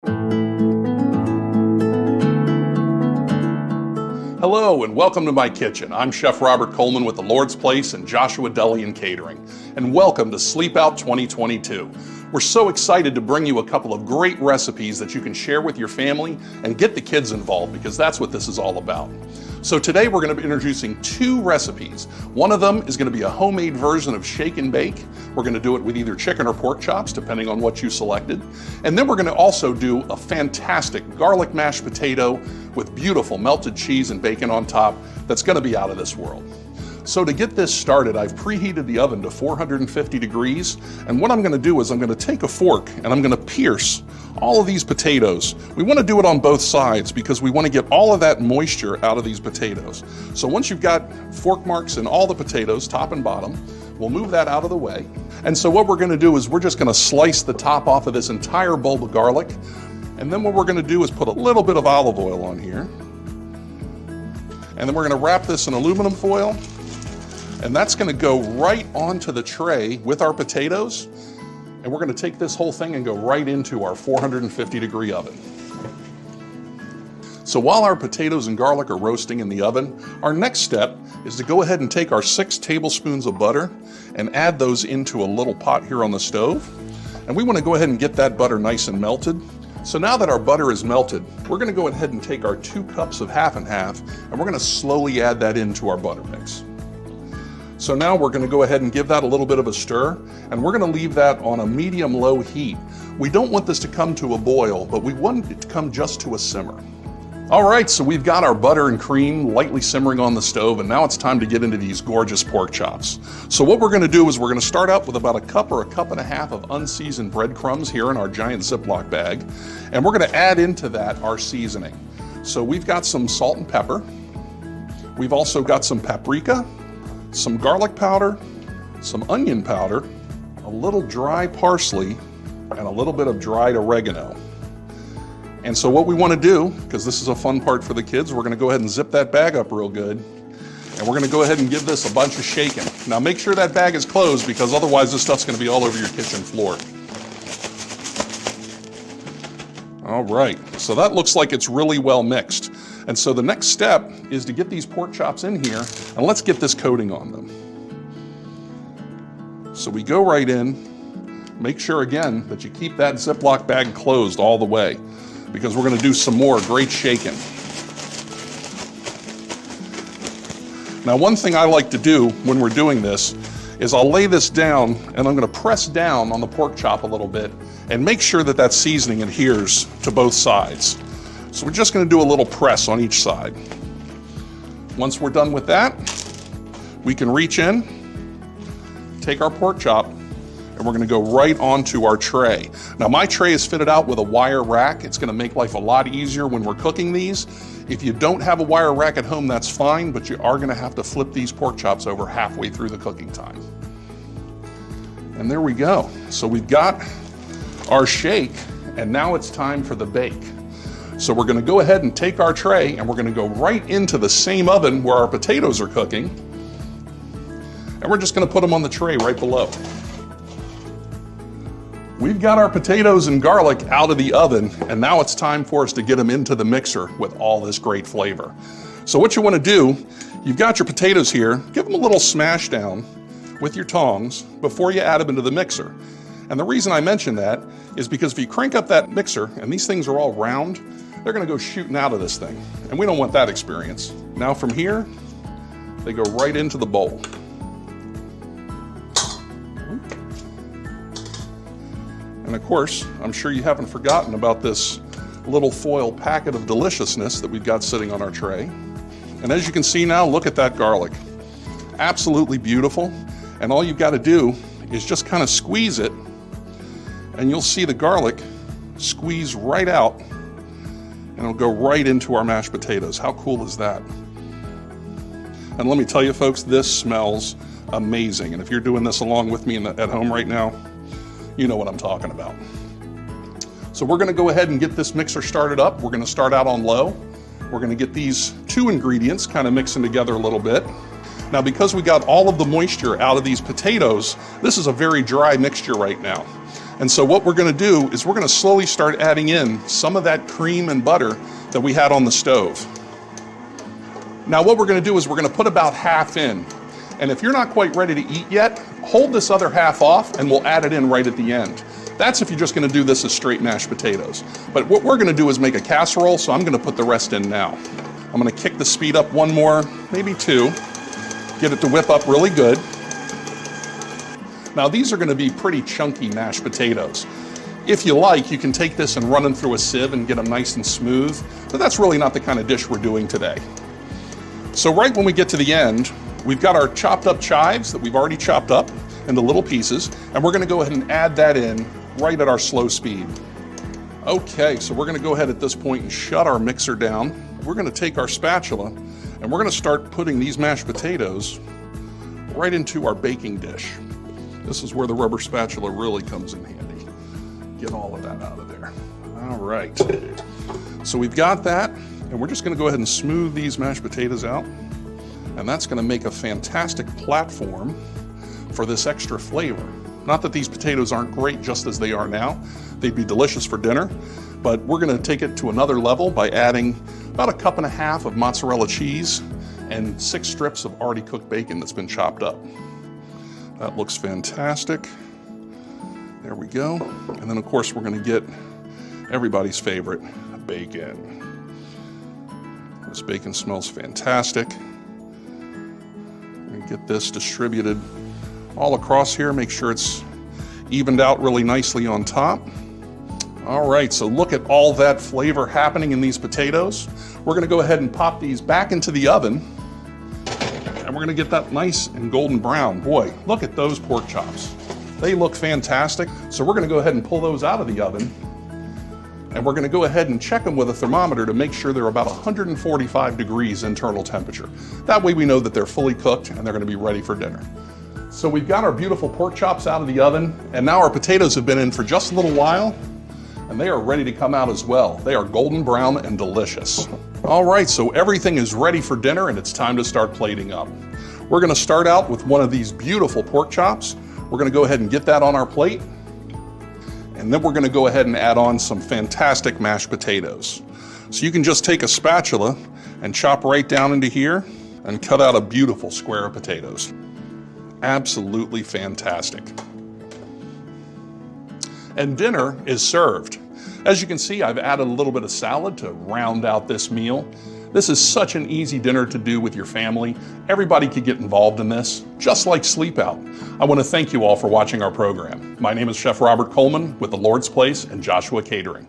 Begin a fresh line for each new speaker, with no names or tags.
Hello and welcome to my kitchen. I'm Chef Robert Coleman with the Lord's Place and Joshua Deli and Catering. And welcome to SleepOut 2022. We're so excited to bring you a couple of great recipes that you can share with your family and get the kids involved, because that's what this is all about. So today we're going to be introducing two recipes. One of them is going to be a homemade version of shake and bake. We're going to do it with either chicken or pork chops, depending on what you selected. And then we're going to also do a fantastic garlic mashed potato with beautiful melted cheese and bacon on top that's going to be out of this world. So to get this started, I've preheated the oven to 450 degrees. And what I'm going to do is I'm going to take a fork and I'm going to pierce all of these potatoes. We want to do it on both sides because we want to get all of that moisture out of these potatoes. So once you've got fork marks in all the potatoes, top and bottom, we'll move that out of the way. And so what we're going to do is we're just going to slice the top off of this entire bulb of garlic. And then what we're going to do is put a little bit of olive oil on here. And then we're going to wrap this in aluminum foil. And that's going to go right onto the tray with our potatoes. And we're going to take this whole thing and go right into our 450 degree oven. So while our potatoes and garlic are roasting in the oven, our next step is to go ahead and take our 6 tablespoons of butter and add those into a little pot here on the stove. And we want to go ahead and get that butter nice and melted. So now that our butter is melted, we're going to go ahead and take our 2 cups of half and half, and we're going to slowly add that into our butter mix. So now we're going to go ahead and give that a little bit of a stir, and we're going to leave that on a medium-low heat. We don't want this to come to a boil, but we want it to come just to a simmer. All right, so we've got our butter and cream lightly simmering on the stove, and now it's time to get into these gorgeous pork chops. So what we're going to do is we're going to start out with about a cup or a cup and a half of unseasoned breadcrumbs here in our giant Ziploc bag, and we're going to add into that our seasoning. So we've got some salt and pepper. We've also got some paprika, some garlic powder, some onion powder, a little dry parsley, and a little bit of dried oregano. And so what we want to do, because this is a fun part for the kids, we're going to go ahead and zip that bag up real good. And we're going to go ahead and give this a bunch of shaking. Now make sure that bag is closed, because otherwise this stuff's going to be all over your kitchen floor. All right, so that looks like it's really well mixed. And so the next step is to get these pork chops in here, and let's get this coating on them. So we go right in, make sure again that you keep that Ziploc bag closed all the way, because we're going to do some more great shaking. Now one thing I like to do when we're doing this is I'll lay this down and I'm going to press down on the pork chop a little bit and make sure that that seasoning adheres to both sides. So we're just going to do a little press on each side. Once we're done with that, we can reach in, take our pork chop, and we're going to go right onto our tray. Now my tray is fitted out with a wire rack. It's going to make life a lot easier when we're cooking these. If you don't have a wire rack at home, that's fine, but you are going to have to flip these pork chops over halfway through the cooking time. And there we go. So we've got our shake, and now it's time for the bake. So we're going to go ahead and take our tray and we're going to go right into the same oven where our potatoes are cooking. And we're just going to put them on the tray right below. We've got our potatoes and garlic out of the oven, and now it's time for us to get them into the mixer with all this great flavor. So what you want to do, you've got your potatoes here, give them a little smash down with your tongs before you add them into the mixer. And the reason I mention that is because if you crank up that mixer, and these things are all round, they're going to go shooting out of this thing, and we don't want that experience. Now from here, they go right into the bowl. And of course, I'm sure you haven't forgotten about this little foil packet of deliciousness that we've got sitting on our tray. And as you can see now, look at that garlic. Absolutely beautiful. And all you've got to do is just kind of squeeze it, and you'll see the garlic squeeze right out, and it'll go right into our mashed potatoes. How cool is that? And let me tell you folks, this smells amazing. And if you're doing this along with me at home right now, you know what I'm talking about. So we're going to go ahead and get this mixer started up. We're going to start out on low. We're going to get these 2 ingredients kind of mixing together a little bit. Now because we got all of the moisture out of these potatoes, this is a very dry mixture right now. And so what we're gonna do is we're gonna slowly start adding in some of that cream and butter that we had on the stove. Now what we're gonna do is we're gonna put about half in. And if you're not quite ready to eat yet, hold this other half off and we'll add it in right at the end. That's if you're just gonna do this as straight mashed potatoes. But what we're gonna do is make a casserole, so I'm gonna put the rest in now. I'm gonna kick the speed up one more, maybe two, get it to whip up really good. Now these are gonna be pretty chunky mashed potatoes. If you like, you can take this and run them through a sieve and get them nice and smooth, but that's really not the kind of dish we're doing today. So right when we get to the end, we've got our chopped up chives that we've already chopped up into little pieces, and we're gonna go ahead and add that in right at our slow speed. Okay, so we're gonna go ahead at this point and shut our mixer down. We're gonna take our spatula and we're gonna start putting these mashed potatoes right into our baking dish. This is where the rubber spatula really comes in handy. Get all of that out of there. All right, so we've got that, and we're just gonna go ahead and smooth these mashed potatoes out. And that's gonna make a fantastic platform for this extra flavor. Not that these potatoes aren't great just as they are now. They'd be delicious for dinner, but we're gonna take it to another level by adding about 1.5 cups of mozzarella cheese and 6 strips of already cooked bacon that's been chopped up. That looks fantastic. There we go. And then of course we're gonna get everybody's favorite, bacon. This bacon smells fantastic. Get this distributed all across here. Make sure it's evened out really nicely on top. All right, so look at all that flavor happening in these potatoes. We're gonna go ahead and pop these back into the oven, and we're gonna get that nice and golden brown. Boy, look at those pork chops. They look fantastic. So we're gonna go ahead and pull those out of the oven, and we're gonna go ahead and check them with a thermometer to make sure they're about 145 degrees internal temperature. That way we know that they're fully cooked and they're gonna be ready for dinner. So we've got our beautiful pork chops out of the oven, and now our potatoes have been in for just a little while, and they are ready to come out as well. They are golden brown and delicious. All right, so everything is ready for dinner and it's time to start plating up. We're gonna start out with one of these beautiful pork chops. We're gonna go ahead and get that on our plate. And then we're gonna go ahead and add on some fantastic mashed potatoes. So you can just take a spatula and chop right down into here and cut out a beautiful square of potatoes. Absolutely fantastic. And dinner is served. As you can see, I've added a little bit of salad to round out this meal. This is such an easy dinner to do with your family. Everybody could get involved in this, just like SleepOut. I want to thank you all for watching our program. My name is Chef Robert Coleman with the Lord's Place and Joshua Catering.